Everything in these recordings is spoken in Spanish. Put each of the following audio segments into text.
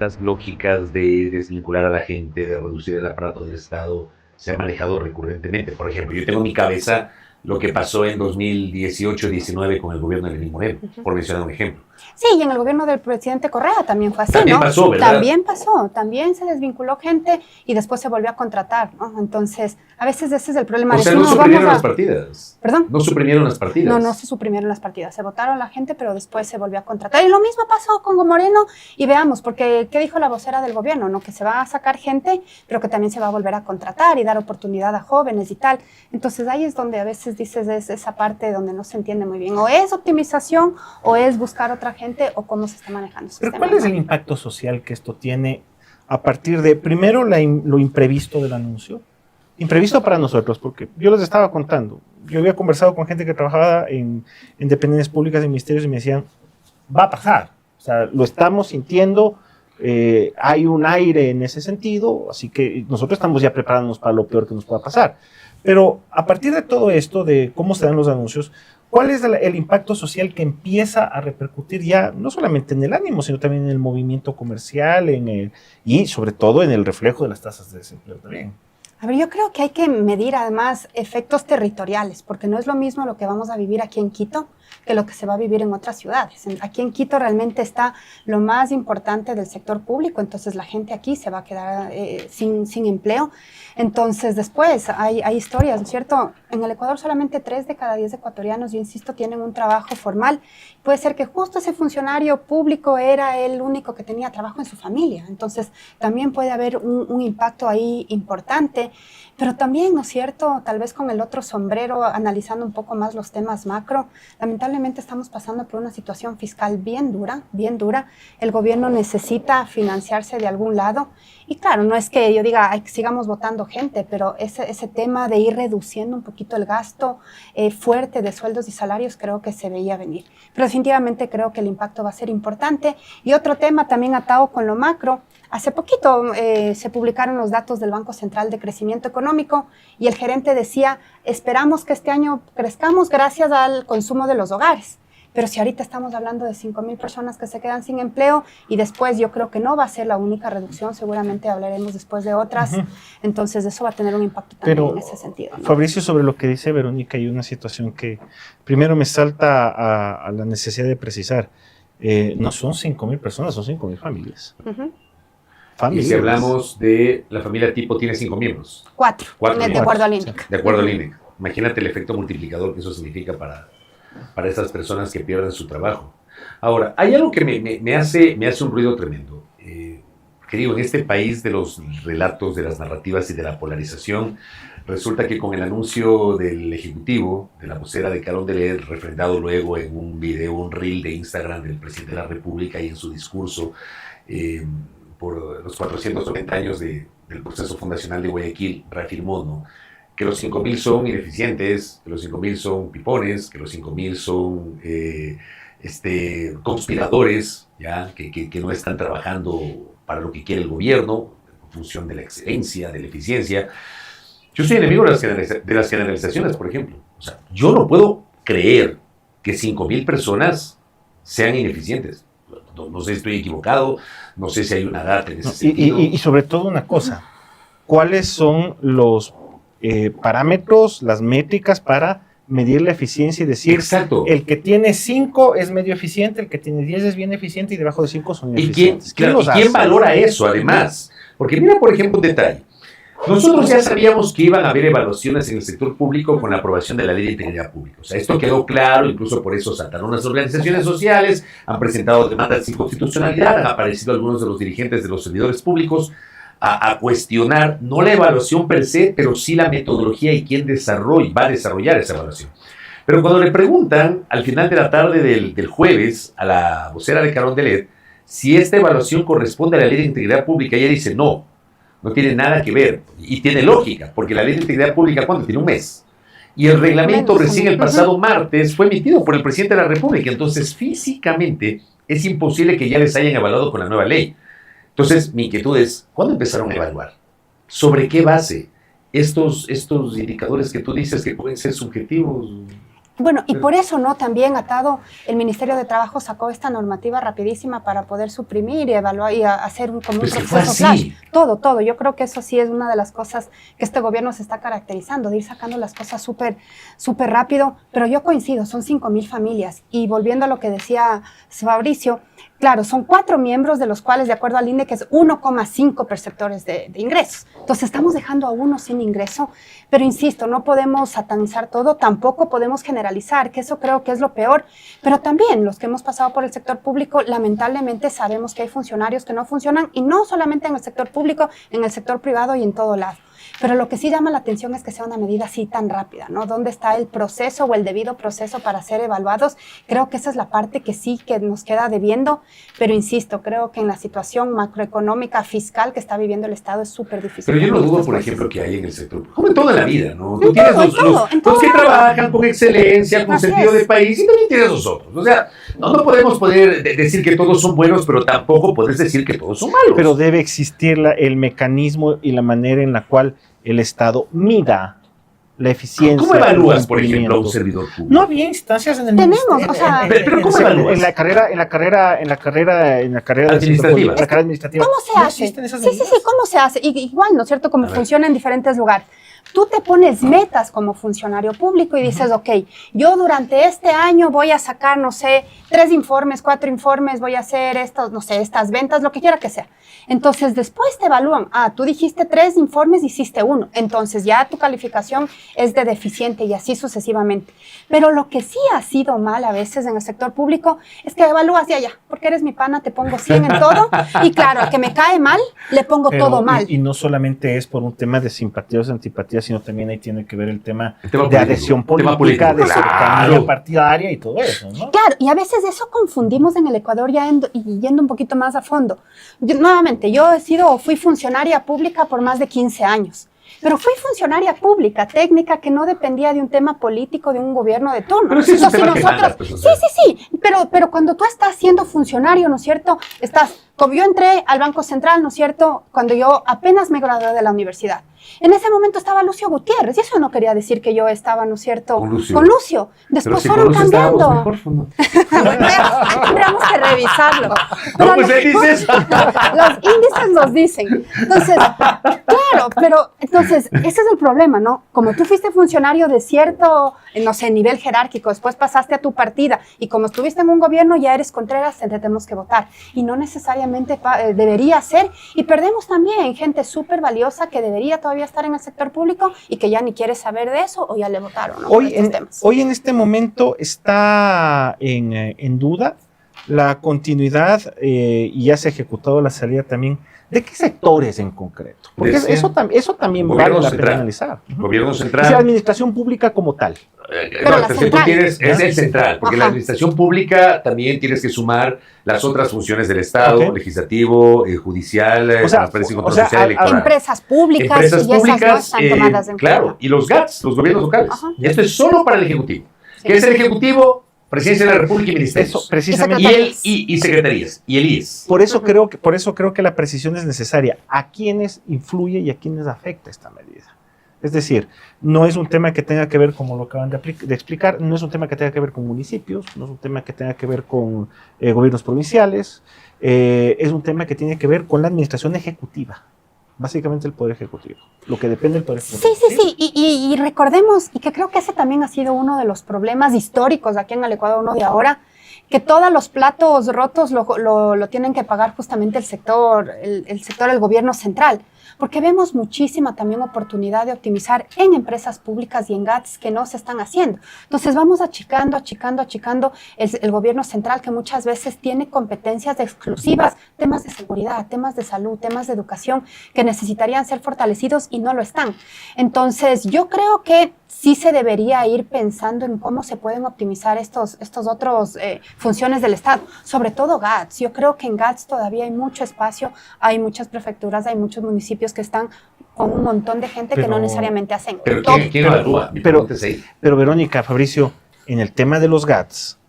estas lógicas de desvincular a la gente, de reducir el aparato del Estado, se han manejado recurrentemente. Por ejemplo, yo tengo en mi cabeza lo que pasó en 2018-19 con el gobierno de Lenín Moreno, por mencionar un ejemplo. Sí, y en el gobierno del presidente Correa también fue así, También ¿no? pasó, ¿verdad? También pasó, también se desvinculó gente y después se volvió a contratar, ¿no? Entonces, a veces ese es el problema. O sea, no suprimieron las partidas. ¿Perdón? No suprimieron las partidas. No, no se suprimieron las partidas. Se votaron la gente, pero después se volvió a contratar. Y lo mismo pasó con Moreno. Y veamos, porque ¿qué dijo la vocera del gobierno? ¿No? Que se va a sacar gente, pero que también se va a volver a contratar y dar oportunidad a jóvenes y tal. Entonces, ahí es donde a veces dices, es esa parte donde no se entiende muy bien. O es optimización, o es buscar otra gente, o cómo se está manejando. Pero ¿cuál es el impacto social que esto tiene a partir de, primero, lo imprevisto del anuncio? Imprevisto para nosotros, porque yo les estaba contando, yo había conversado con gente que trabajaba en dependencias públicas de ministerios y me decían, va a pasar, o sea, lo estamos sintiendo, hay un aire en ese sentido, así que nosotros estamos ya preparándonos para lo peor que nos pueda pasar. Pero a partir de todo esto, de cómo se dan los anuncios, ¿cuál es el impacto social que empieza a repercutir ya no solamente en el ánimo, sino también en el movimiento comercial y sobre todo en el reflejo de las tasas de desempleo también? A ver, yo creo que hay que medir además efectos territoriales, porque no es lo mismo lo que vamos a vivir aquí en Quito que lo que se va a vivir en otras ciudades. Aquí en Quito realmente está lo más importante del sector público, entonces la gente aquí se va a quedar sin empleo. Entonces después hay historias, ¿no es cierto? En el Ecuador solamente 3 de cada 10 ecuatorianos, yo insisto, tienen un trabajo formal. Puede ser que justo ese funcionario público era el único que tenía trabajo en su familia, entonces también puede haber un impacto ahí importante. Pero también, ¿no es cierto?, tal vez con el otro sombrero, analizando un poco más los temas macro, lamentablemente estamos pasando por una situación fiscal bien dura, bien dura. El gobierno necesita financiarse de algún lado. Y claro, no es que yo diga, ay, sigamos votando gente, pero ese tema de ir reduciendo un poquito el gasto fuerte de sueldos y salarios creo que se veía venir. Pero definitivamente creo que el impacto va a ser importante. Y otro tema también atado con lo macro, hace poquito se publicaron los datos del Banco Central de Crecimiento Económico y el gerente decía, esperamos que este año crezcamos gracias al consumo de los hogares. Pero si ahorita estamos hablando de 5,000 personas que se quedan sin empleo y después yo creo que no va a ser la única reducción, seguramente hablaremos después de otras, entonces eso va a tener un impacto también en ese sentido, ¿no? Fabricio, sobre lo que dice Verónica, hay una situación que primero me salta a la necesidad de precisar. No son 5,000 personas, son 5,000 familias. Y si hablamos de la familia tipo, tiene 5 miembros. 4, de acuerdo al INDEC. De acuerdo al INDEC. Imagínate el efecto multiplicador que eso significa para estas personas que pierden su trabajo. Ahora, hay algo que me hace un ruido tremendo. Que digo, en este país de los relatos, de las narrativas y de la polarización, resulta que con el anuncio del Ejecutivo, de la vocera de Carondelet, refrendado luego en un video, un reel de Instagram del presidente de la República y en su discurso, por los 490 años del proceso fundacional de Guayaquil, reafirmó, ¿no?, que los 5,000 son ineficientes, que los 5,000 son pipones, que los 5,000 son conspiradores, ¿ya? Que no están trabajando para lo que quiere el gobierno, en función de la excelencia, de la eficiencia. Yo soy enemigo de las generalizaciones, por ejemplo. O sea, yo no puedo creer que 5,000 personas sean ineficientes. No sé si estoy equivocado, no sé si hay una data en ese sentido. Y sobre todo una cosa, ¿cuáles son los parámetros, las métricas para medir la eficiencia y decir, exacto, el que tiene 5 es medio eficiente, el que tiene 10 es bien eficiente y debajo de 5 son ineficientes? ¿Y quién valora eso además? Porque mira, por ejemplo, un detalle. Nosotros ya sabíamos que iban a haber evaluaciones en el sector público con la aprobación de la Ley de Integridad Pública. O sea, esto quedó claro, incluso por eso saltaron las organizaciones sociales, han presentado demandas de inconstitucionalidad, han aparecido algunos de los dirigentes de los servidores públicos a cuestionar, no la evaluación per se, pero sí la metodología y quién va a desarrollar esa evaluación. Pero cuando le preguntan, al final de la tarde del jueves, a la vocera de Carondelet, si esta evaluación corresponde a la Ley de Integridad Pública, ella dice no tiene nada que ver, y tiene lógica, porque la Ley de Integridad Pública, ¿cuándo? Tiene un mes. Y el reglamento recién el pasado martes fue emitido por el presidente de la República, entonces físicamente es imposible que ya les hayan evaluado con la nueva ley. Entonces, mi inquietud es, ¿cuándo empezaron a evaluar? ¿Sobre qué base? Estos indicadores que tú dices que pueden ser subjetivos. Bueno, y por eso, ¿no? También atado, el Ministerio de Trabajo sacó esta normativa rapidísima para poder suprimir y evaluar y hacer como un Pues que fue proceso así. flash. Todo. Yo creo que eso sí es una de las cosas que este gobierno se está caracterizando, de ir sacando las cosas súper rápido. Pero yo coincido, son 5,000 familias. Y volviendo a lo que decía Fabricio, claro, son 4 miembros, de los cuales, de acuerdo al INDE, que es 1,5 perceptores de ingresos. Entonces, estamos dejando a uno sin ingreso. Pero insisto, no podemos satanizar todo, tampoco podemos generalizar, que eso creo que es lo peor. Pero también los que hemos pasado por el sector público, lamentablemente sabemos que hay funcionarios que no funcionan, y no solamente en el sector público, en el sector privado y en todo lado. Pero lo que sí llama la atención es que sea una medida así tan rápida, ¿no? ¿Dónde está el proceso o el debido proceso para ser evaluados? Creo que esa es la parte que sí que nos queda debiendo, pero insisto, creo que en la situación macroeconómica, fiscal que está viviendo el Estado es súper difícil. Pero yo no dudo, por ejemplo, que hay en el sector, como en toda la vida, ¿no? Tú tienes en todo los que lado. trabajan con excelencia, con Así sentido es. de país, y también tienes los otros. O sea, no podemos decir que todos son buenos, pero tampoco puedes decir que todos son malos. Pero debe existir el mecanismo y la manera en la cual el Estado mida la eficiencia. ¿Cómo evalúas, por del ejemplo, a un cumplimiento. servidor público? No había instancias en el Tenemos, ministerio, o sea, pero ¿cómo evalúas? en la carrera del sector público, Administrativa. en la carrera administrativa. ¿Cómo se ¿No hace? existen esas Sí, medidas? ¿cómo se hace? Igual, ¿no es cierto? Como A ver. funciona en diferentes lugares. Tú te pones metas como funcionario público y dices, ok, yo durante este año voy a sacar, no sé, 3 informes, 4 informes, voy a hacer estos, no sé, estas ventas, lo que quiera que sea. Entonces, después te evalúan, tú dijiste 3 informes, hiciste 1. Entonces, ya tu calificación es de deficiente y así sucesivamente. Pero lo que sí ha sido mal a veces en el sector público es que evalúas ya, porque eres mi pana, te pongo 100 en todo. Y claro, al que me cae mal, le pongo Pero, todo mal. y no solamente es por un tema de simpatía o antipatía, sino también ahí tiene que ver el tema El tema de político, adhesión el tema política, político, de claro. cercanía partidaria y todo eso, ¿no? Claro, y a veces eso confundimos en el Ecuador y yendo un poquito más a fondo. Nuevamente, yo fui funcionaria pública por más de 15 años. Pero fui funcionaria pública, técnica, que no dependía de un tema político de un gobierno de turno. Pero sí es un Entonces, tema que manda, pues, o sea. sí, pero cuando tú estás siendo funcionario, ¿no es cierto? Como yo entré al Banco Central, ¿no es cierto? Cuando yo apenas me gradué de la universidad. En ese momento estaba Lucio Gutiérrez, y eso no quería decir que yo estaba, ¿no es cierto? Con Lucio. Con Lucio. Pero Después si fueron con Lucio estábamos cambiando. mejor, ¿no? Tendríamos que revisarlo. No, Pero pues él dice eso. los índices nos dicen. Entonces, claro, pero entonces, ese es el problema, ¿no? Como tú fuiste funcionario de cierto, no sé, nivel jerárquico, después pasaste a tu partida, y como estuviste en un gobierno, ya eres Contreras, te tenemos que votar. Y no necesariamente debería ser, y perdemos también gente súper valiosa que debería todavía estar en el sector público y que ya ni quiere saber de eso, o ya le votaron, ¿no? Por estos temas. Hoy en este momento está en duda la continuidad y ya se ha ejecutado la salida también. ¿De qué sectores en concreto? Porque Decía, eso también gobierno vale la central. pena analizar. Gobierno Es la central. administración pública como tal. Pero la Es que tú central. tienes, es el central, porque la Ajá. administración pública también tienes que sumar las otras funciones del Estado, Ok. legislativo, judicial, O sea, transparencia y control o sea, social, electoral. Empresas públicas, Empresas y esas no públicas, están tomadas en claro, cuenta. y los GATS, los gobiernos locales. Ajá. Y esto es solo para el Ejecutivo. Sí. ¿Qué es el Ejecutivo? Presidencia de la República y ministerios. Eso, precisamente. Y secretarías. Y el IES. Por eso creo que la precisión es necesaria. ¿A quiénes influye y a quiénes afecta esta medida? Es decir, no es un tema que tenga que ver, como lo acaban de explicar, no es un tema que tenga que ver con municipios, no es un tema que tenga que ver con gobiernos provinciales, es un tema que tiene que ver con la administración ejecutiva, básicamente el Poder Ejecutivo, lo que depende del Poder Ejecutivo. Sí, y recordemos, y que creo que ese también ha sido uno de los problemas históricos aquí en el Ecuador, uno de ahora, que todos los platos rotos lo tienen que pagar justamente el sector, el gobierno central, porque vemos muchísima también oportunidad de optimizar en empresas públicas y en GATS que no se están haciendo. Entonces vamos achicando el gobierno central, que muchas veces tiene competencias exclusivas, temas de seguridad, temas de salud, temas de educación, que necesitarían ser fortalecidos y no lo están. Entonces yo creo que sí se debería ir pensando en cómo se pueden optimizar estos otros funciones del Estado, sobre todo GATS. Yo creo que en GATS todavía hay mucho espacio, hay muchas prefecturas, hay muchos municipios que están con un montón de gente que no necesariamente hacen Pero todo. ¿quién evalúa? Mi pregunta es ahí. Pero Verónica, Fabricio, en el tema de los GATS,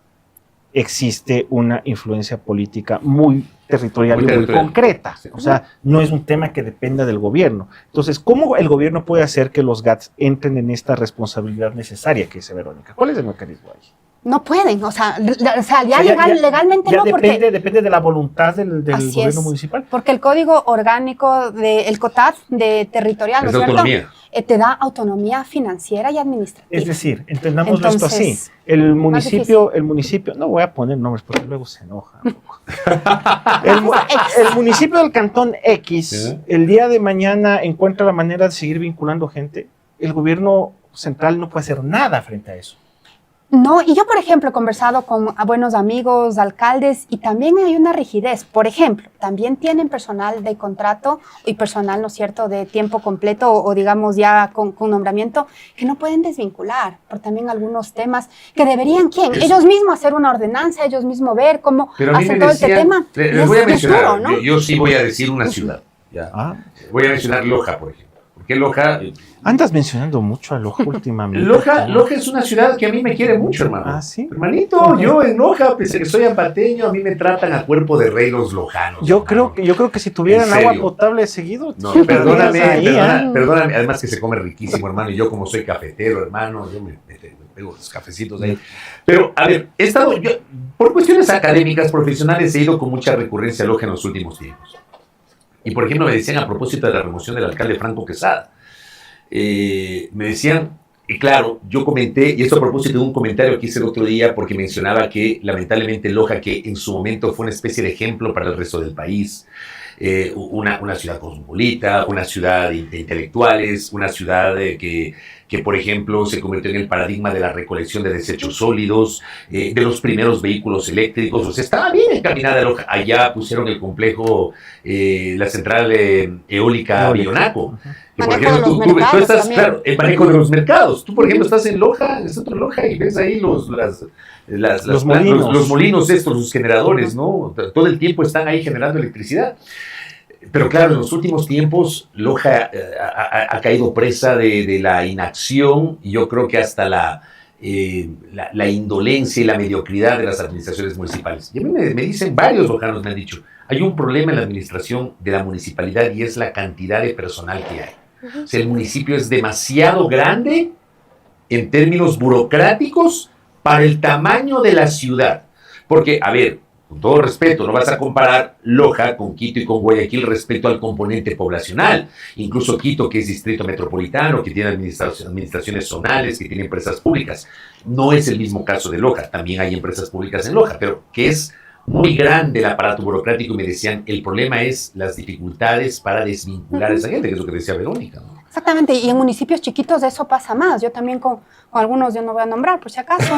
existe una influencia política muy territorial y muy concreta. O sea, no es un tema que dependa del gobierno. Entonces, ¿cómo el gobierno puede hacer que los GATS entren en esta responsabilidad necesaria que dice Verónica? ¿Cuál es el mecanismo ahí? No pueden, o sea ya, legalmente ya no, porque... Depende de la voluntad del gobierno municipal. Porque el código orgánico del COTAD de territorial, ¿no es cierto? Autonomía. Te da autonomía financiera y administrativa. Es decir, entendámoslo esto así. El municipio, no voy a poner nombres porque luego se enoja. el municipio del Cantón X, el día de mañana encuentra la manera de seguir vinculando gente. El gobierno central no puede hacer nada frente a eso. No, y yo, por ejemplo, he conversado con buenos amigos, alcaldes, y también hay una rigidez. Por ejemplo, también tienen personal de contrato y personal, ¿no es cierto?, de tiempo completo o digamos ya con nombramiento, que no pueden desvincular por también algunos temas que deberían, ellos mismos hacer una ordenanza, ellos mismos ver cómo hacer todo este tema. Les voy a mencionar, ¿no? yo sí voy a decir una ciudad. Ya. Voy a mencionar Loja, por ejemplo. Porque Loja... Andas mencionando mucho a Loja últimamente. Loja es una ciudad que a mí me quiere mucho, hermano. ¿Ah, sí? Hermanito, yo en Loja, pese a que soy ampateño, a mí me tratan a cuerpo de rey los lojanos. Yo creo que si tuvieran agua potable seguido... No, perdóname, además que se come riquísimo, hermano, y yo como soy cafetero, hermano, yo me pego los cafecitos ahí. Pero, a ver, por cuestiones académicas, profesionales, he ido con mucha recurrencia a Loja en los últimos tiempos. Y, por ejemplo, me decían a propósito de la remoción del alcalde Franco Quesada, me decían, y claro, yo comenté, y esto a propósito de un comentario que hice el otro día, porque mencionaba que, lamentablemente, Loja, que en su momento fue una especie de ejemplo para el resto del país, una ciudad cosmopolita, una ciudad de intelectuales, una ciudad que, por ejemplo, se convirtió en el paradigma de la recolección de desechos sólidos, de los primeros vehículos eléctricos. O sea, estaba bien encaminada Loja. Allá pusieron el complejo, la central eólica Bionaco. Que, por ejemplo, tú estás, claro, el manejo de los mercados. Tú, por ejemplo, estás en Loja, en el centro de Loja, y ves ahí los molinos estos, los generadores, ¿no? Todo el tiempo están ahí generando electricidad. Pero claro, en los últimos tiempos Loja ha caído presa de la inacción, y yo creo que hasta la indolencia y la mediocridad de las administraciones municipales. Y a mí me dicen, varios lojanos me han dicho, hay un problema en la administración de la municipalidad y es la cantidad de personal que hay. O sea, el municipio es demasiado grande en términos burocráticos para el tamaño de la ciudad. Porque, a ver, con todo respeto, no vas a comparar Loja con Quito y con Guayaquil respecto al componente poblacional. Incluso Quito, que es distrito metropolitano, que tiene administraciones zonales, que tiene empresas públicas. No es el mismo caso de Loja. También hay empresas públicas en Loja, pero que es muy grande el aparato burocrático. Y me decían, el problema es las dificultades para desvincular a esa gente, que es lo que decía Verónica, ¿no? Exactamente, y en municipios chiquitos eso pasa más. Yo también con algunos, yo no voy a nombrar por si acaso.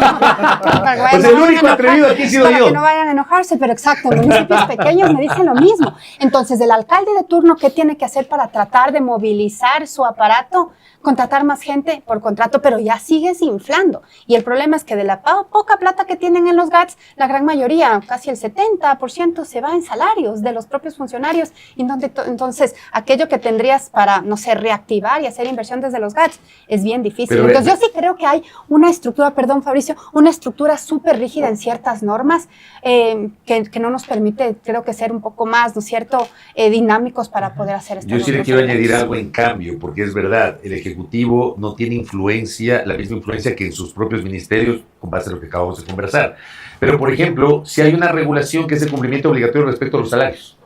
Pues el único atrevido aquí he sido yo. Que no vayan a enojarse, pero exacto, en municipios pequeños me dicen lo mismo. Entonces, el alcalde de turno, ¿qué tiene que hacer para tratar de movilizar su aparato? Contratar más gente por contrato, pero ya sigues inflando. Y el problema es que de la poca plata que tienen en los GATS, la gran mayoría, casi el 70%, se va en salarios de los propios funcionarios. Y entonces, aquello que tendrías para, no sé, reactivar y hacer inversión desde los GATS es bien difícil. Pero, entonces, yo sí creo que hay una estructura, perdón, Fabricio, una estructura súper rígida en ciertas normas que no nos permite, creo que, ser un poco más, ¿no es cierto?, dinámicos para poder hacer esto. Yo sí le quiero añadir algo en cambio, porque es verdad, el Ejecutivo no tiene influencia, la misma influencia que en sus propios ministerios, con base a lo que acabamos de conversar. Pero, por ejemplo, si hay una regulación que es el cumplimiento obligatorio respecto a los salarios.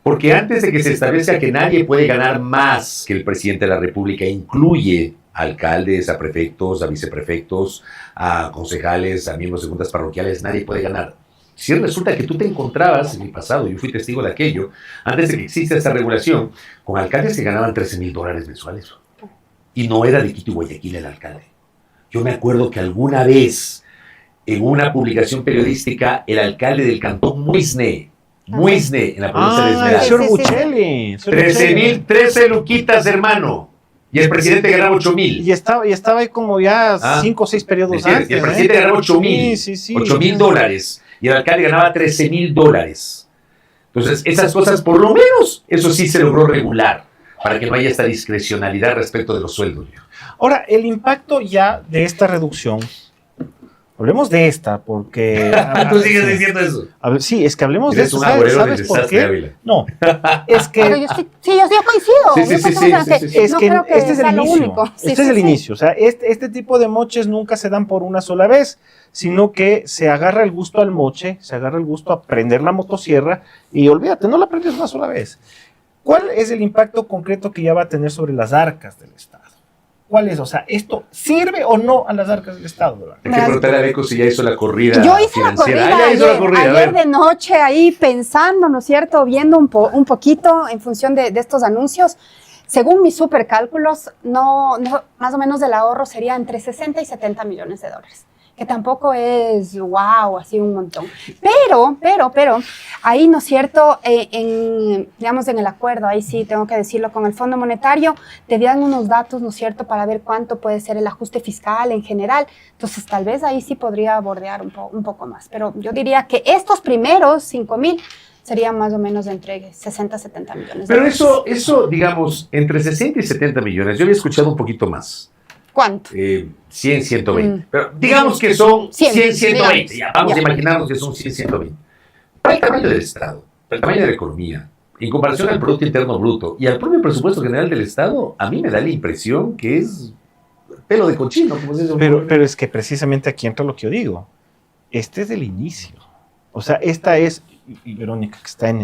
Porque antes de que se establezca que nadie puede ganar más que el presidente de la República, incluye a alcaldes, a prefectos, a viceprefectos, a concejales, a miembros de juntas parroquiales, nadie puede ganar. Si resulta que tú te encontrabas en el pasado, yo fui testigo de aquello, antes de que exista esta regulación, con alcaldes que ganaban $13,000 mensuales. Y no era de Quito y Guayaquil el alcalde. Yo me acuerdo que alguna vez, en una publicación periodística, el alcalde del cantón Muisne, en la provincia de Esmeralda. 13 luquitas, hermano. Y el presidente ganaba 8,000. Y estaba ahí como ya 5 o 6 periodos antes. Y el presidente ganaba 8,000. $8,000. Y el alcalde ganaba $13,000. Entonces, esas cosas, por lo menos, eso sí se logró regular, para que no haya esta discrecionalidad respecto de los sueldos. Ahora, el impacto ya de esta reducción Hablemos de esta, porque... Tú sigues diciendo eso. Sí, es que hablemos de Eres esto. un agorero ¿Sabes del por desastre, qué? Ávila. No, es que... Pero yo coincido. Sí. Es no que creo que este es el sea lo inicio. único. Este es el inicio. O sea, este tipo de moches nunca se dan por una sola vez, sino que se agarra el gusto al moche, se agarra el gusto a prender la motosierra y olvídate, no la prendes una sola vez. ¿Cuál es el impacto concreto que ya va a tener sobre las arcas del Estado? ¿Cuál es? O sea, ¿esto sirve o no a las arcas del Estado? ¿Verdad? Hay que preguntarle a Beco si ya hizo la corrida Yo hice la financiera. corrida Ya hizo la corrida, a ayer ver. de noche ahí pensando, ¿no es cierto? Viendo un poquito en función de estos anuncios. Según mis supercálculos, más o menos el ahorro sería entre 60 y 70 millones de dólares. Que tampoco es wow, así un montón. Pero, ahí, ¿no es cierto? Digamos, en el acuerdo, ahí sí tengo que decirlo, con el Fondo Monetario, te dan unos datos, ¿no es cierto?, para ver cuánto puede ser el ajuste fiscal en general. Entonces, tal vez ahí sí podría bordear un poco más. Pero yo diría que estos primeros 5,000 serían más o menos entre 60 a 70 millones. Pero eso, digamos, entre 60 y 70 millones, yo había escuchado un poquito más. ¿Cuánto? 100, 120. Pero digamos que son 100, 120. digamos. Ya, vamos Ya. a imaginarnos que son 100, 120. Para el tamaño del Estado, para el tamaño de la economía, en comparación al Producto Interno Bruto y al propio presupuesto general del Estado, a mí me da la impresión que es pelo de cochino. Como se dice. Pero es que precisamente aquí entra lo que yo digo. Este es el inicio. O sea, esta es, y Verónica, que está en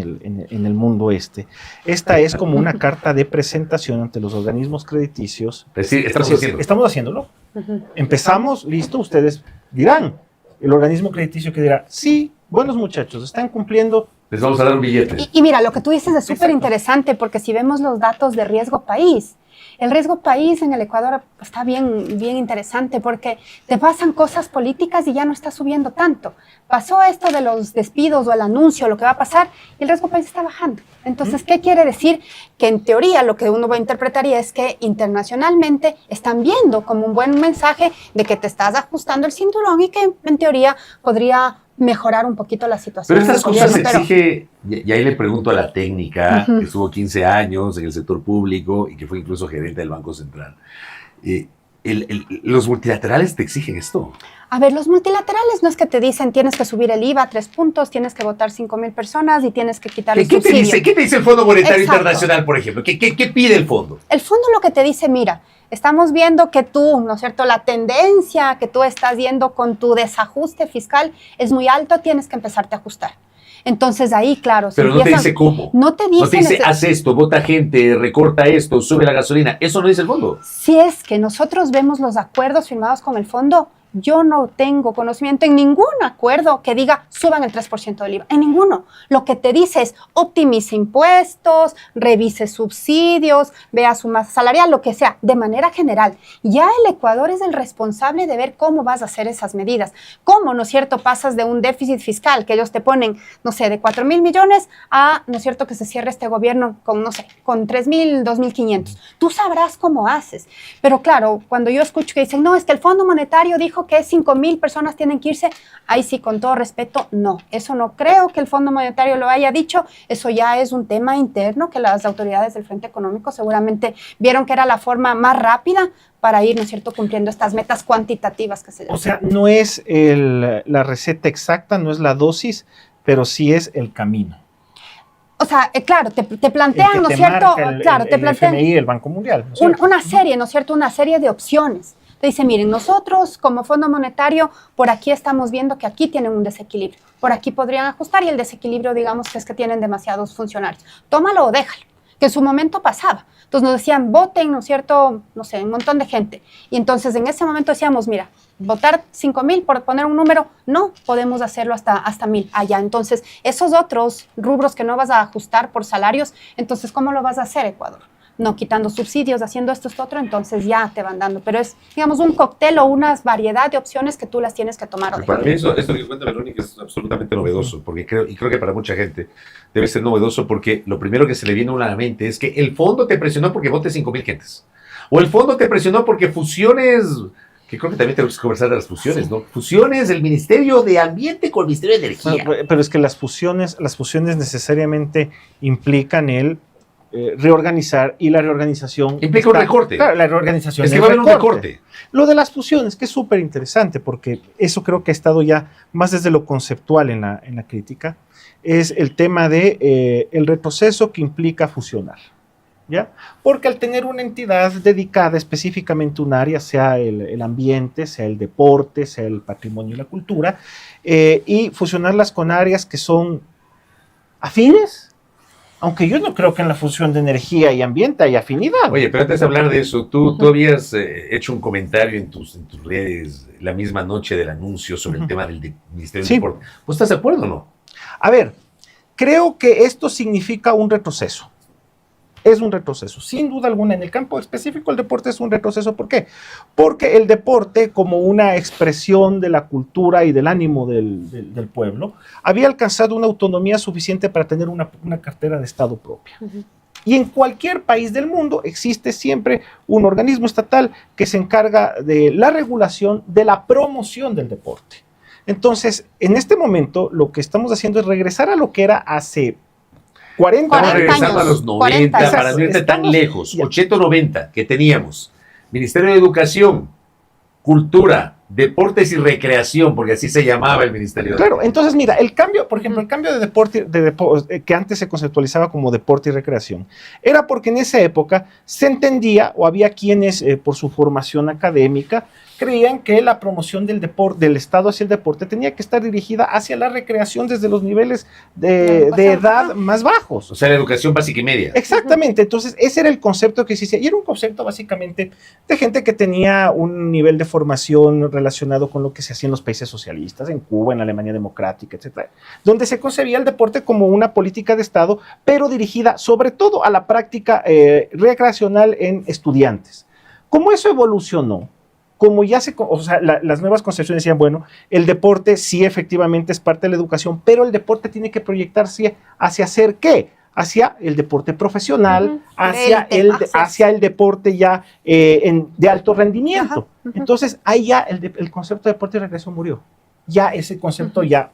el mundo esta es como una carta de presentación ante los organismos crediticios. Es decir, Estamos haciéndolo. Ujú. Empezamos, listo, ustedes dirán. El organismo crediticio que dirá, sí, buenos muchachos, están cumpliendo. Les vamos a dar un billete. Y mira, lo que tú dices es súper interesante porque si vemos los datos de riesgo país, el riesgo país en el Ecuador está bien interesante porque te pasan cosas políticas y ya no está subiendo tanto. Pasó esto de los despidos o el anuncio, lo que va a pasar, y el riesgo país está bajando. Entonces, ¿qué quiere decir? Que en teoría lo que uno va a interpretaría es que internacionalmente están viendo como un buen mensaje de que te estás ajustando el cinturón y que en teoría podría mejorar un poquito la situación. Pero estas del cosas gobierno, exige, y ahí le pregunto a la técnica, que estuvo 15 años en el sector público y que fue incluso gerente del Banco Central. ¿Los multilaterales te exigen esto? A ver, los multilaterales no es que te dicen tienes que subir el IVA a 3 puntos, tienes que votar 5,000 personas y tienes que quitar el subsidio. ¿Qué te dice el Fondo Monetario Exacto. Internacional, por ejemplo? ¿Qué pide el fondo? El fondo lo que te dice, mira, estamos viendo que tú, ¿no es cierto?, la tendencia que tú estás viendo con tu desajuste fiscal es muy alto, tienes que empezarte a ajustar. Entonces ahí, claro. Pero no te dice cómo. No te dice, haz esto, vota gente, recorta esto, sube la gasolina. Eso no dice el fondo. Si es que nosotros vemos los acuerdos firmados con el fondo, yo no tengo conocimiento en ningún acuerdo que diga suban el 3% del IVA, en ninguno. Lo que te dice es optimice impuestos, revise subsidios, vea su masa salarial, lo que sea, de manera general. Ya el Ecuador es el responsable de ver cómo vas a hacer esas medidas. ¿Cómo, no es cierto, pasas de un déficit fiscal que ellos te ponen, no sé, de 4,000 millones a, no es cierto, que se cierre este gobierno con, no sé, con 3,000, 2,500? Tú sabrás cómo haces. Pero claro, cuando yo escucho que dicen, no, es que el Fondo Monetario dijo que 5,000 personas tienen que irse, ahí sí, con todo respeto, no. Eso no creo que el Fondo Monetario lo haya dicho, eso ya es un tema interno que las autoridades del Frente Económico seguramente vieron que era la forma más rápida para ir, ¿no es cierto?, cumpliendo estas metas cuantitativas que se llaman. O sea, no es la receta exacta, no es la dosis, pero sí es el camino. O sea, claro, te plantean, ¿no es cierto? Claro, te plantean FMI, el Banco Mundial. ¿no es cierto? una serie, ¿no es cierto?, una serie de opciones. Te dice, miren, nosotros como Fondo Monetario, por aquí estamos viendo que aquí tienen un desequilibrio. Por aquí podrían ajustar y el desequilibrio, digamos, que es que tienen demasiados funcionarios. Tómalo o déjalo, que en su momento pasaba. Entonces nos decían, voten, ¿no es cierto?, no sé, un montón de gente. Y entonces en ese momento decíamos, mira, votar 5,000 por poner un número, no, podemos hacerlo hasta 1,000 allá. Entonces, esos otros rubros que no vas a ajustar por salarios, entonces, ¿cómo lo vas a hacer, Ecuador? No quitando subsidios, haciendo esto otro, entonces ya te van dando. Pero es, digamos, un cóctel o una variedad de opciones que tú las tienes que tomar. Para mí esto que cuenta Verónica es absolutamente novedoso, porque creo que para mucha gente debe ser novedoso, porque lo primero que se le viene a la mente es que el fondo te presionó porque votes 5,000 gentes. O el fondo te presionó porque fusiones, que creo que también tenemos que conversar de las fusiones, ¿no? Fusiones del Ministerio de Ambiente con el Ministerio de Energía. Pero es que las fusiones necesariamente implican el reorganizar, y la reorganización... Implica un recorte. Claro, la reorganización Es que va a haber un recorte. Lo de las fusiones, que es súper interesante, porque eso creo que ha estado ya más desde lo conceptual en la crítica, es el tema de el retroceso que implica fusionar, ¿ya? Porque al tener una entidad dedicada específicamente a un área, sea el ambiente, sea el deporte, sea el patrimonio y la cultura, y fusionarlas con áreas que son afines, aunque yo no creo que en la fusión de energía y ambiente haya afinidad. Oye, pero antes de hablar de eso, tú habías hecho un comentario en tus redes la misma noche del anuncio sobre el tema del Ministerio del Deporte. ¿Vos estás de acuerdo o no? A ver, creo que esto significa un retroceso. Es un retroceso, sin duda alguna. En el campo específico, el deporte es un retroceso. ¿Por qué? Porque el deporte, como una expresión de la cultura y del ánimo del pueblo, había alcanzado una autonomía suficiente para tener una cartera de Estado propia. Y en cualquier país del mundo existe siempre un organismo estatal que se encarga de la regulación, de la promoción del deporte. Entonces, en este momento, lo que estamos haciendo es regresar a lo que era hace 40 Estamos años. regresando a los 90, para no irte tan lejos, 80 o 90, que teníamos Ministerio de Educación, Cultura, Deportes y Recreación, porque así se llamaba el Ministerio. Claro, entonces mira, el cambio, por ejemplo, el cambio de deporte, que antes se conceptualizaba como deporte y recreación, era porque en esa época se entendía, o había quienes por su formación académica creían que la promoción del deporte, del Estado hacia el deporte, tenía que estar dirigida hacia la recreación desde los niveles de edad más bajos. O sea, la educación básica y media. Exactamente, entonces ese era el concepto que existía, y era un concepto básicamente de gente que tenía un nivel de formación relacionado con lo que se hacía en los países socialistas, en Cuba, en Alemania democrática, etcétera, donde se concebía el deporte como una política de Estado, pero dirigida sobre todo a la práctica recreacional en estudiantes. Como eso evolucionó, como ya las nuevas concepciones decían, bueno, el deporte sí efectivamente es parte de la educación, pero el deporte tiene que proyectarse hacia hacer ¿qué? Hacia el deporte profesional, hacia el deporte ya de alto rendimiento. Entonces, ahí ya el concepto de deporte y recreación murió. Ya ese concepto ya,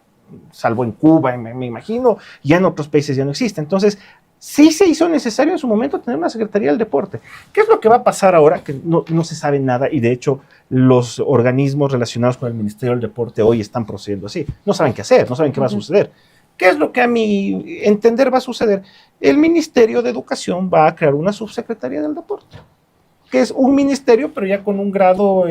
salvo en Cuba, me imagino, ya en otros países ya no existe. Entonces, sí se hizo necesario en su momento tener una Secretaría del Deporte. ¿Qué es lo que va a pasar ahora? Que no se sabe nada, y de hecho los organismos relacionados con el Ministerio del Deporte hoy están procediendo así. No saben qué hacer, no saben qué va a suceder. ¿Qué es lo que a mi entender va a suceder? El Ministerio de Educación va a crear una subsecretaría del deporte, que es un ministerio, pero ya con un grado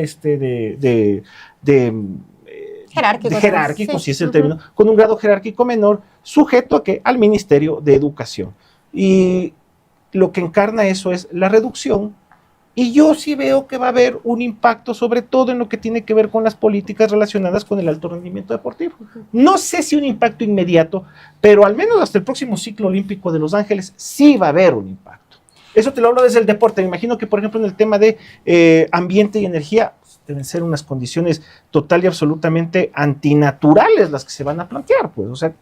jerárquico, si es el término, con un grado jerárquico menor, sujeto al Ministerio de Educación. Y lo que encarna eso es la reducción, y yo sí veo que va a haber un impacto, sobre todo en lo que tiene que ver con las políticas relacionadas con el alto rendimiento deportivo. No sé si un impacto inmediato, pero al menos hasta el próximo ciclo olímpico de Los Ángeles sí va a haber un impacto. Eso te lo hablo desde el deporte. Me imagino que, por ejemplo, en el tema de ambiente y energía, deben ser unas condiciones total y absolutamente antinaturales las que se van a plantear, pues. O sea,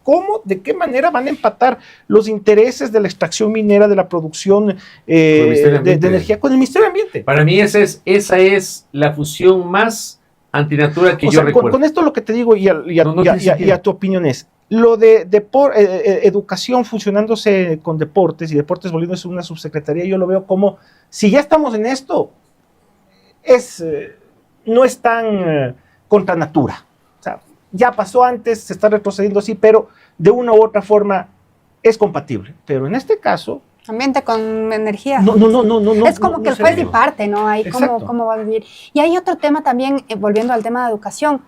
¿de qué manera van a empatar los intereses de la extracción minera, de la producción de energía con el Ministerio del Ambiente? Para mí esa es la fusión más antinatura que yo recuerdo. Con esto lo que te digo y a tu opinión es, lo de educación fusionándose con deportes y deportes volviéndose una subsecretaría, yo lo veo como, si ya estamos en esto, no es tan contra natura. O sea, ya pasó antes, se está retrocediendo así, pero de una u otra forma es compatible. Pero en este caso... Ambiente con energía. No. Es como que el juez y parte, ¿no? Ahí cómo va a vivir. Y hay otro tema también, volviendo al tema de educación.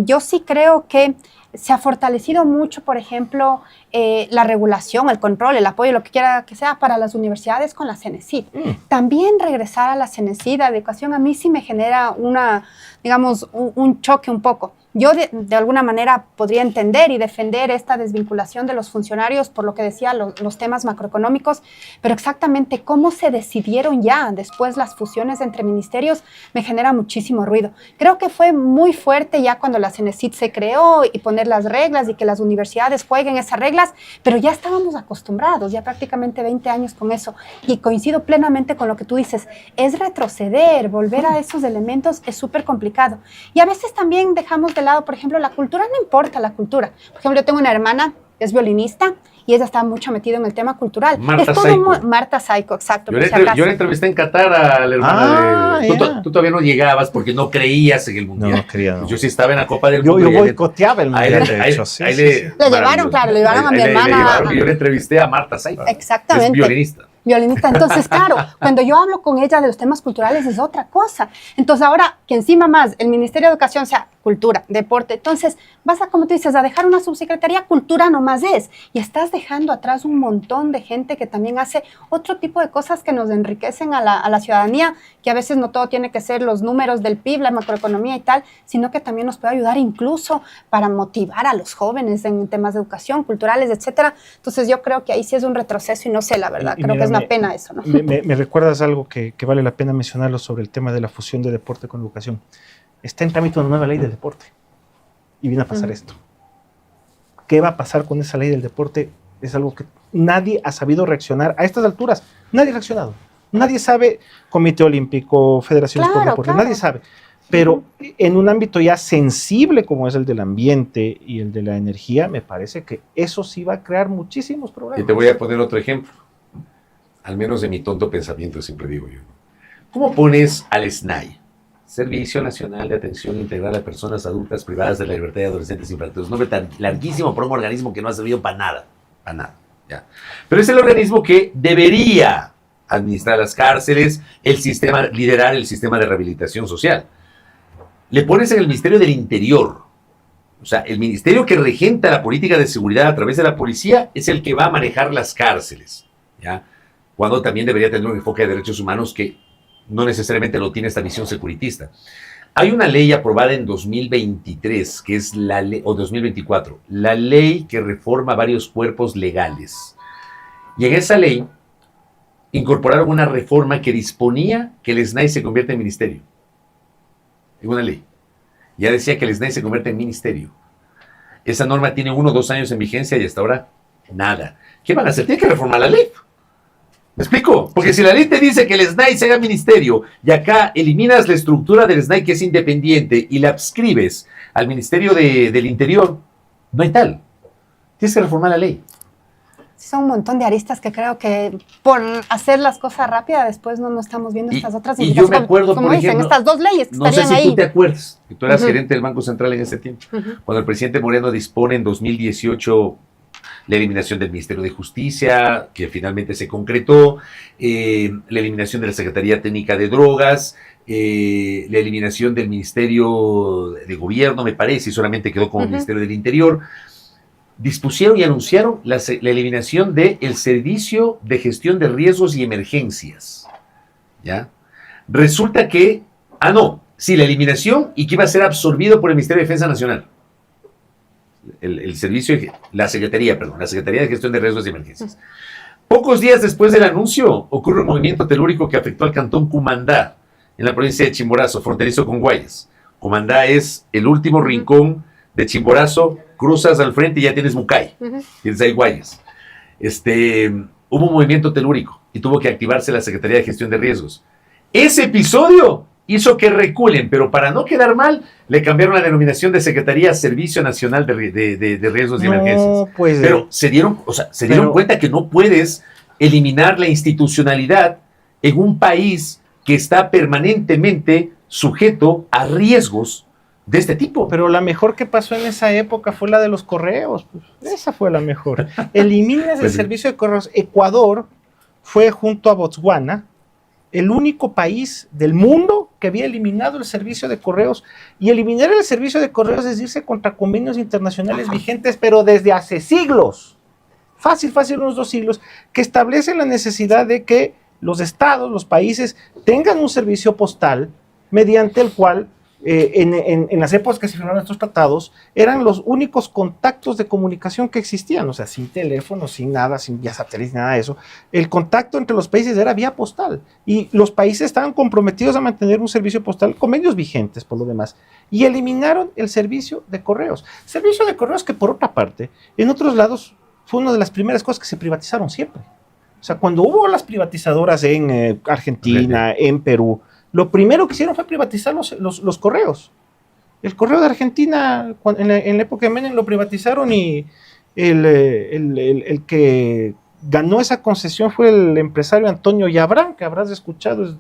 Yo sí creo que se ha fortalecido mucho, por ejemplo, la regulación, el control, el apoyo, lo que quiera que sea, para las universidades con la CENESID. También regresar a la CENESID, a educación, a mí sí me genera un choque un poco. Yo de alguna manera podría entender y defender esta desvinculación de los funcionarios por lo que decía los temas macroeconómicos, pero exactamente cómo se decidieron ya después las fusiones entre ministerios me genera muchísimo ruido. Creo que fue muy fuerte ya cuando la CENESID se creó y poner las reglas y que las universidades jueguen esas reglas, pero ya estábamos acostumbrados, ya prácticamente 20 años con eso, y coincido plenamente con lo que tú dices, es retroceder, volver a esos elementos es súper complicado. Y a veces también dejamos de lado, por ejemplo, la cultura, no importa la cultura. Por ejemplo, yo tengo una hermana que es violinista y ella está mucho metida en el tema cultural. Marta es todo Saico. Marta Saico, exacto. Yo por si acaso. la entrevisté en Qatar a la hermana de... ya. Tú todavía no llegabas porque no creías en el Mundial. No quería, no. Yo sí estaba en la Copa del Yo Mundo. boicoteaba el Mundial, de hecho. Sí, sí, sí. Le llevaron, claro, le llevaron a mi hermana. Yo le entrevisté a Marta Saico. Exactamente. Es violinista. Violinista. Entonces, claro, cuando yo hablo con ella de los temas culturales es otra cosa. Entonces, ahora que encima más el Ministerio de Educación sea cultura, deporte, entonces vas a, como tú dices, a dejar una subsecretaría cultura nomás es. Y estás dejando atrás un montón de gente que también hace otro tipo de cosas que nos enriquecen a la ciudadanía, que a veces no todo tiene que ser los números del PIB, la macroeconomía y tal, sino que también nos puede ayudar incluso para motivar a los jóvenes en temas de educación, culturales, etcétera. Entonces, yo creo que ahí sí es un retroceso y no sé, la verdad, creo que es una pena eso, ¿no? Me recuerdas algo que vale la pena mencionarlo sobre el tema de la fusión de deporte con educación. Está en trámite una nueva ley de deporte y viene a pasar esto. ¿Qué va a pasar con esa ley del deporte? Es algo que nadie ha sabido reaccionar a estas alturas. Nadie ha reaccionado. Nadie sabe, Comité Olímpico, Federaciones por Deporte, nadie sabe. Pero en un ámbito ya sensible como es el del ambiente y el de la energía, me parece que eso sí va a crear muchísimos problemas. Y te voy a poner otro ejemplo. Al menos de mi tonto pensamiento, siempre digo yo. ¿Cómo pones al SNAI? Servicio Nacional de Atención Integral a Personas Adultas Privadas de la Libertad y Adolescentes Infractores. Un nombre tan larguísimo para un organismo que no ha servido para nada. Para nada. ¿Ya? Pero es el organismo que debería administrar las cárceles, liderar el sistema de rehabilitación social. Le pones en el Ministerio del Interior. O sea, el ministerio que regenta la política de seguridad a través de la policía es el que va a manejar las cárceles. ¿Ya? Cuando también debería tener un enfoque de derechos humanos que no necesariamente lo tiene esta visión securitista. Hay una ley aprobada en 2023, que es la ley, o 2024, la ley que reforma varios cuerpos legales. Y en esa ley incorporaron una reforma que disponía que el SNAI se convierta en ministerio. En una ley. Ya decía que el SNAI se convierte en ministerio. Esa norma tiene 1 o 2 años en vigencia y hasta ahora nada. ¿Qué van a hacer? Tienen que reformar la ley. ¿Me explico? Porque si la ley te dice que el SNAI sea ministerio y acá eliminas la estructura del SNAI que es independiente y la adscribes al Ministerio del Interior, no hay tal. Tienes que reformar la ley. Son un montón de aristas que creo que por hacer las cosas rápidas después no estamos viendo estas otras y yo me acuerdo, como por dicen, ejemplo, estas 2 leyes que no sé estarían si ahí. tú te acuerdas, que tú eras gerente del Banco Central en ese tiempo, cuando el presidente Moreno dispone en 2018 la eliminación del Ministerio de Justicia, que finalmente se concretó, la eliminación de la Secretaría Técnica de Drogas, la eliminación del Ministerio de Gobierno, me parece, y solamente quedó como Ministerio del Interior. Dispusieron y anunciaron la eliminación del Servicio de Gestión de Riesgos y Emergencias. ¿Ya? Resulta que, la eliminación y que iba a ser absorbido por el Ministerio de Defensa Nacional. La Secretaría de Gestión de Riesgos y Emergencias. Pocos días después del anuncio, ocurre un movimiento telúrico que afectó al cantón Cumandá, en la provincia de Chimborazo, fronterizo con Guayas. Cumandá es el último rincón de Chimborazo, cruzas al frente y ya tienes Mucay, tienes ahí Guayas. Hubo un movimiento telúrico y tuvo que activarse la Secretaría de Gestión de Riesgos. Ese episodio hizo que reculen, pero para no quedar mal, le cambiaron la denominación de Secretaría Servicio Nacional de Riesgos y Emergencias. Pues, pero se dieron cuenta que no puedes eliminar la institucionalidad en un país que está permanentemente sujeto a riesgos de este tipo. Pero la mejor que pasó en esa época fue la de los correos. Pues, esa fue la mejor. Eliminas el servicio de correos. Ecuador fue, junto a Botswana, el único país del mundo que había eliminado el servicio de correos. Y eliminar el servicio de correos es irse contra convenios internacionales vigentes, pero desde hace siglos. Fácil, unos 2 siglos, que establecen la necesidad de que los estados, los países, tengan un servicio postal mediante el cual, en las épocas que se firmaron estos tratados, eran los únicos contactos de comunicación que existían, o sea, sin teléfono, sin nada, sin vía satélite, nada de eso. El contacto entre los países era vía postal, y los países estaban comprometidos a mantener un servicio postal, convenios vigentes por lo demás, y eliminaron el servicio de correos. Servicio de correos que, por otra parte, en otros lados fue una de las primeras cosas que se privatizaron siempre. O sea, cuando hubo las privatizadoras en Argentina, en Perú, lo primero que hicieron fue privatizar los correos. El correo de Argentina, en la época de Menem, lo privatizaron y el que ganó esa concesión fue el empresario Antonio Yabrán, que habrás escuchado, es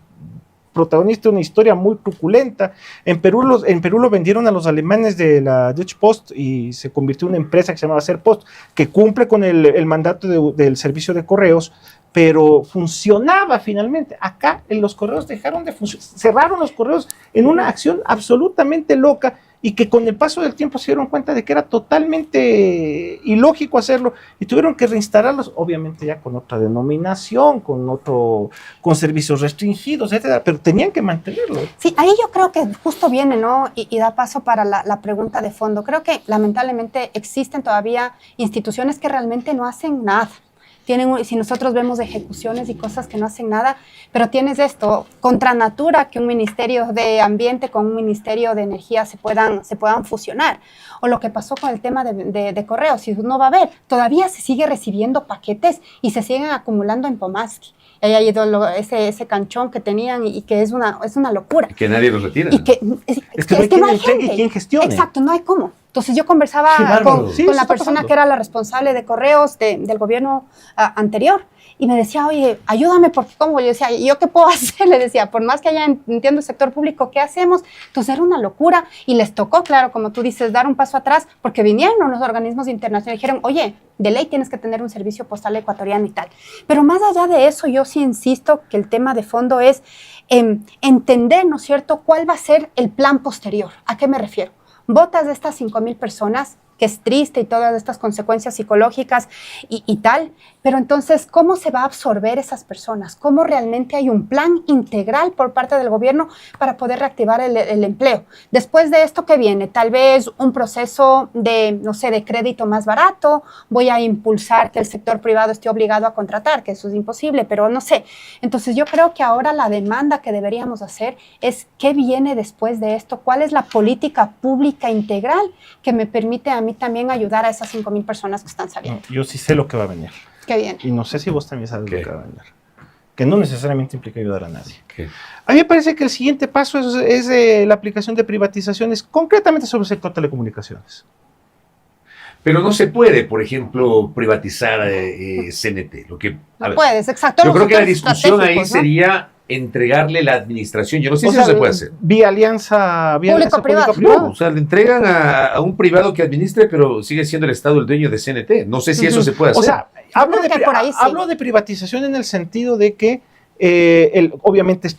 protagonista de una historia muy truculenta. En Perú lo vendieron a los alemanes de la Deutsche Post y se convirtió en una empresa que se llamaba Serpost, que cumple con el mandato del servicio de correos, pero funcionaba finalmente. Acá en los correos dejaron de funcionar, cerraron los correos en una acción absolutamente loca, y que con el paso del tiempo se dieron cuenta de que era totalmente ilógico hacerlo y tuvieron que reinstalarlos, obviamente ya con otra denominación, con servicios restringidos, etcétera, pero tenían que mantenerlo. Sí, ahí yo creo que justo viene, ¿no? Y da paso para la pregunta de fondo. Creo que lamentablemente existen todavía instituciones que realmente no hacen nada. Si nosotros vemos ejecuciones y cosas que no hacen nada, pero tienes esto, contra natura, que un ministerio de ambiente con un ministerio de energía se puedan fusionar. O lo que pasó con el tema de correos, si uno va a ver, todavía se sigue recibiendo paquetes y se siguen acumulando en Pomaski. Ahí ha ido ese canchón que tenían y que es una locura. Y que nadie los retira. Y que, es que no hay gente. ¿Y quién gestione? Exacto, no hay cómo. Entonces yo conversaba con la persona que era la responsable de correos del gobierno anterior y me decía, oye, ayúdame, porque ¿cómo? Yo decía, ¿yo qué puedo hacer? Le decía, por más que entiendo el sector público, ¿qué hacemos? Entonces era una locura y les tocó, claro, como tú dices, dar un paso atrás, porque vinieron los organismos internacionales y dijeron, oye, de ley tienes que tener un servicio postal ecuatoriano y tal. Pero más allá de eso, yo sí insisto que el tema de fondo es entender, ¿no es cierto?, cuál va a ser el plan posterior. ¿A qué me refiero? Votas de estas 5,000 personas, que es triste y todas estas consecuencias psicológicas y tal, pero entonces, ¿cómo se va a absorber esas personas? ¿Cómo realmente hay un plan integral por parte del gobierno para poder reactivar el empleo? Después de esto, ¿qué viene? Tal vez un proceso de crédito más barato, voy a impulsar que el sector privado esté obligado a contratar, que eso es imposible, pero no sé. Entonces, yo creo que ahora la demanda que deberíamos hacer es ¿qué viene después de esto? ¿Cuál es la política pública integral que me permite a mí también ayudar a esas 5,000 personas que están saliendo? Yo sí sé lo que va a venir. Qué bien. Y no sé si vos también sabes lo que va a venir. Que no necesariamente implica ayudar a nadie. ¿Qué? A mí me parece que el siguiente paso es la aplicación de privatizaciones, concretamente sobre el sector telecomunicaciones. Pero no se puede, por ejemplo, privatizar CNT. No puedes, exacto. Yo creo que la discusión ahí sería entregarle la administración. Yo no sé si eso se puede hacer. Vía alianza público-privada. No, o sea, le entregan a un privado que administre, pero sigue siendo el Estado el dueño de CNT. No sé si eso se puede hacer. O sea, hablo de privatización en el sentido de que obviamente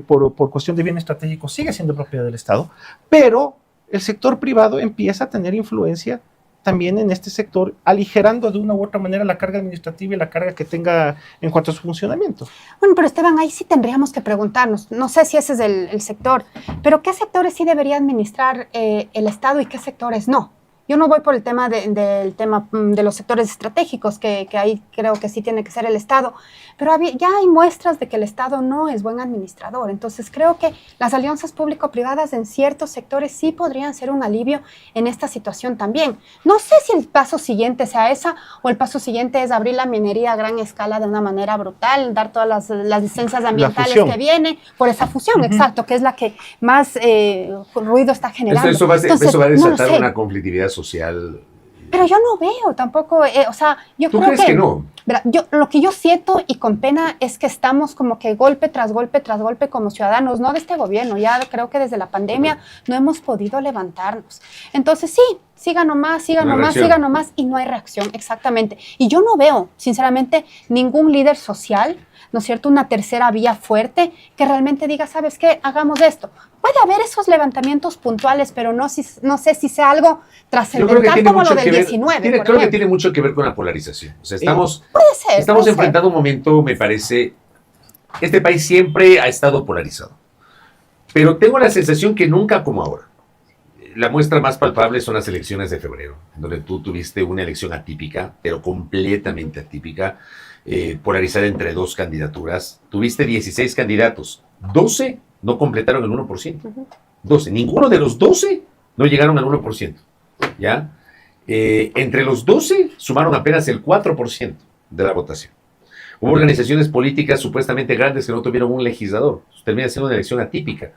por cuestión de bien estratégico sigue siendo propiedad del Estado, pero el sector privado empieza a tener influencia también en este sector, aligerando de una u otra manera la carga administrativa y la carga que tenga en cuanto a su funcionamiento. Bueno, pero Esteban, ahí sí tendríamos que preguntarnos, no sé si ese es el sector, pero ¿qué sectores sí debería administrar el Estado y qué sectores no? Yo no voy por el tema de los sectores estratégicos, que ahí creo que sí tiene que ser el Estado, pero ya hay muestras de que el Estado no es buen administrador. Entonces creo que las alianzas público-privadas en ciertos sectores sí podrían ser un alivio en esta situación también. No sé si el paso siguiente sea esa o el paso siguiente es abrir la minería a gran escala de una manera brutal, dar todas las licencias ambientales que viene por esa fusión, exacto, que es la que más ruido está generando. Eso va a desatar una conflictividad social. Pero yo no veo tampoco, o sea, yo creo que... ¿Tú crees que no? Lo que yo siento y con pena es que estamos como que golpe tras golpe tras golpe como ciudadanos, no de este gobierno, ya creo que desde la pandemia no hemos podido levantarnos. Entonces sí, siga nomás y no hay reacción, exactamente. Y yo no veo, sinceramente, ningún líder social, ¿no es cierto?, una tercera vía fuerte que realmente diga, ¿sabes qué? Hagamos esto. Puede haber esos levantamientos puntuales, pero no sé si sea algo trascendental como lo del 19. Creo que tiene mucho que ver con la polarización. O sea, estamos puede enfrentando un momento, me parece, este país siempre ha estado polarizado. Pero tengo la sensación que nunca como ahora. La muestra más palpable son las elecciones de febrero, donde tú tuviste una elección atípica, pero completamente atípica, polarizada entre dos candidaturas. Tuviste 16 candidatos, 12 no completaron el 1%. 12, ninguno de los 12 no llegaron al 1%. ¿Ya? Entre los 12 sumaron apenas el 4% de la votación. Hubo organizaciones políticas supuestamente grandes que no tuvieron un legislador. Termina siendo una elección atípica.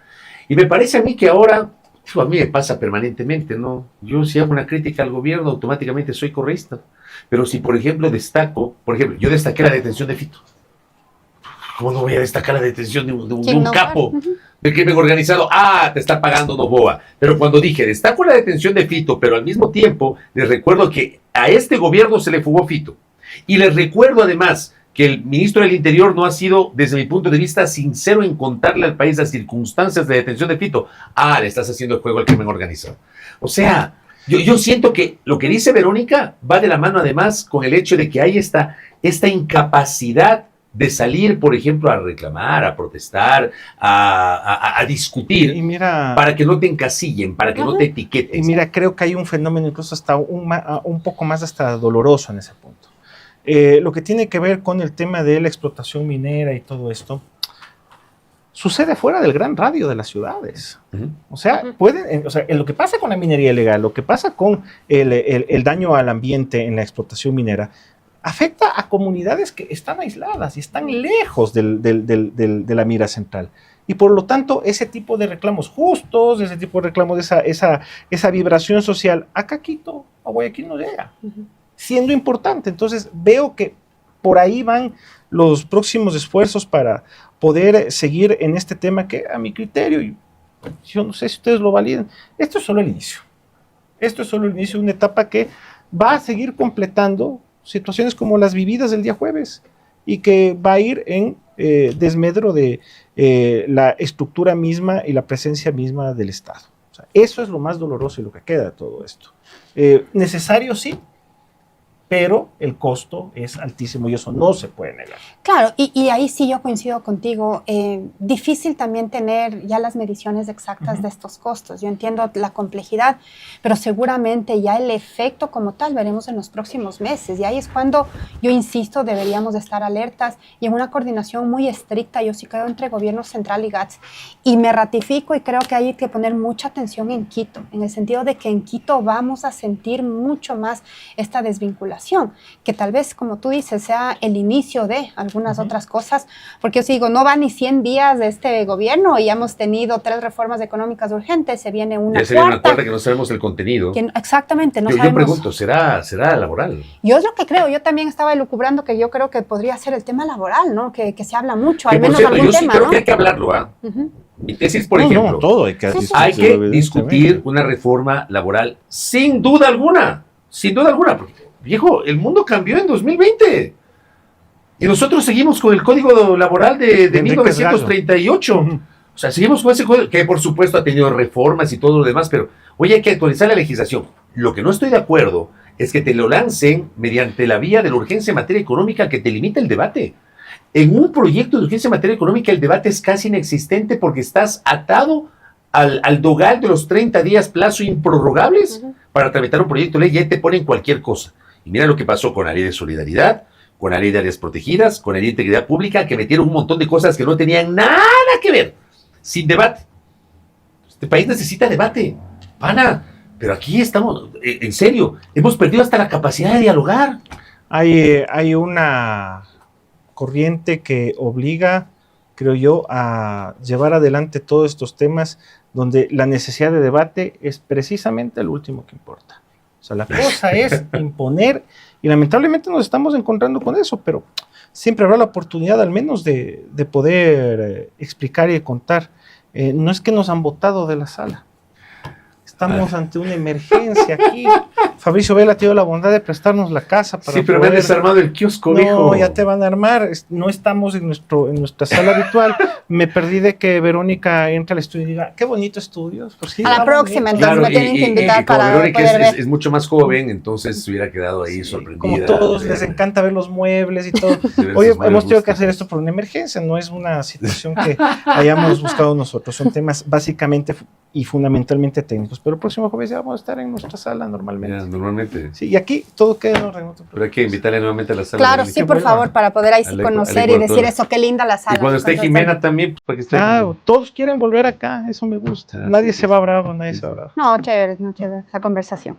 Y me parece a mí que ahora Eso a mí me pasa permanentemente, ¿no? Yo si hago una crítica al gobierno, automáticamente soy correísta. Pero si, por ejemplo, yo destaqué la detención de Fito. ¿Cómo no voy a destacar la detención de un capo del crimen organizado? Te está pagando Noboa. Pero cuando dije, destaco la detención de Fito, pero al mismo tiempo les recuerdo que a este gobierno se le fugó Fito. Y les recuerdo además que el ministro del Interior no ha sido, desde mi punto de vista, sincero en contarle al país las circunstancias de detención de Fito. Le estás haciendo el juego al crimen organizado. O sea, yo siento que lo que dice Verónica va de la mano además con el hecho de que hay esta incapacidad de salir, por ejemplo, a reclamar, a protestar, a discutir, y mira, para que no te encasillen, para que no te etiqueten. Y mira, creo que hay un fenómeno incluso hasta un poco más hasta doloroso en ese punto. Lo que tiene que ver con el tema de la explotación minera y todo esto, sucede fuera del gran radio de las ciudades. O sea, lo que pasa con la minería ilegal, lo que pasa con el daño al ambiente en la explotación minera, afecta a comunidades que están aisladas y están lejos de la mira central. Y por lo tanto, ese tipo de reclamos justos, ese tipo de reclamos, esa vibración social, acá a Quito, a Guayaquil no llega, siendo importante. Entonces veo que por ahí van los próximos esfuerzos para poder seguir en este tema que, a mi criterio, y yo no sé si ustedes lo validen, esto es solo el inicio. Esto es solo el inicio de una etapa que va a seguir completando situaciones como las vividas el día jueves y que va a ir en desmedro de la estructura misma y la presencia misma del Estado. O sea, eso es lo más doloroso y lo que queda de todo esto. Necesario sí, pero el costo es altísimo y eso no se puede negar. Claro, y ahí sí yo coincido contigo. Difícil también tener ya las mediciones exactas de estos costos. Yo entiendo la complejidad, pero seguramente ya el efecto como tal veremos en los próximos meses. Y ahí es cuando yo insisto, deberíamos de estar alertas y en una coordinación muy estricta, yo sí creo, entre gobierno central y GATS. Y me ratifico y creo que hay que poner mucha atención en Quito, en el sentido de que en Quito vamos a sentir mucho más esta desvinculación, que tal vez, como tú dices, sea el inicio de algunas otras cosas, porque yo digo, no va ni 100 días de este gobierno y ya hemos tenido 3 reformas económicas urgentes, se viene una cuarta que no sabemos el contenido. Exactamente, no yo sabemos. Yo pregunto, ¿será laboral? Yo es lo que creo, yo también estaba elucubrando que yo creo que podría ser el tema laboral, ¿no? Que se habla mucho, al menos algún tema, yo sí creo ¿no? que hay que hablarlo, Mi tesis, por ejemplo, todo hay que hay que discutir una reforma laboral sin duda alguna, porque, viejo, el mundo cambió en 2020 y nosotros seguimos con el código laboral de 1938. O sea, seguimos con ese código que por supuesto ha tenido reformas y todo lo demás, pero hoy hay que actualizar la legislación. Lo que no estoy de acuerdo es que te lo lancen mediante la vía de la urgencia en materia económica que te limita el debate. En un proyecto de urgencia en materia económica el debate es casi inexistente porque estás atado al dogal de los 30 días plazo improrrogables para tramitar un proyecto de ley y ahí te ponen cualquier cosa. Y mira lo que pasó con la ley de solidaridad, con la ley de áreas protegidas, con la ley de integridad pública, que metieron un montón de cosas que no tenían nada que ver, sin debate. Este país necesita debate, pana, pero aquí estamos, en serio, hemos perdido hasta la capacidad de dialogar. Hay una corriente que obliga, creo yo, a llevar adelante todos estos temas donde la necesidad de debate es precisamente el último que importa. O sea, la cosa es imponer y lamentablemente nos estamos encontrando con eso, pero siempre habrá la oportunidad al menos de poder explicar y contar. No es que nos han botado de la sala. Estamos ante una emergencia aquí. Fabricio Vela ha tenido la bondad de prestarnos la casa para sí, pero me han desarmado el kiosco, viejo. No, ya te van a armar. No estamos en nuestra sala habitual. Me perdí de que Verónica entre al estudio y diga, qué bonito estudio. Pues sí, a la próxima, entonces claro, me tienen que invitar como para Verónica poder ver. es mucho más joven, entonces se hubiera quedado ahí sorprendida. Como todos les encanta ver los muebles y todo. Oye, hemos tenido que hacer esto por una emergencia, no es una situación que hayamos buscado nosotros. Son temas básicamente y fundamentalmente técnicos. Pero el próximo jueves ya vamos a estar en nuestra sala normalmente. Ya, normalmente. Sí, y aquí todo queda en orden. Pero hay que invitarle nuevamente a la sala. Claro, sí, por favor, para poder ahí sí conocer y decir eso, qué linda la sala. Y cuando esté Jimena también, pues, para que esté. Todos quieren volver acá, eso me gusta. Nadie se va bravo, nadie se va bravo. No, chévere, esa conversación.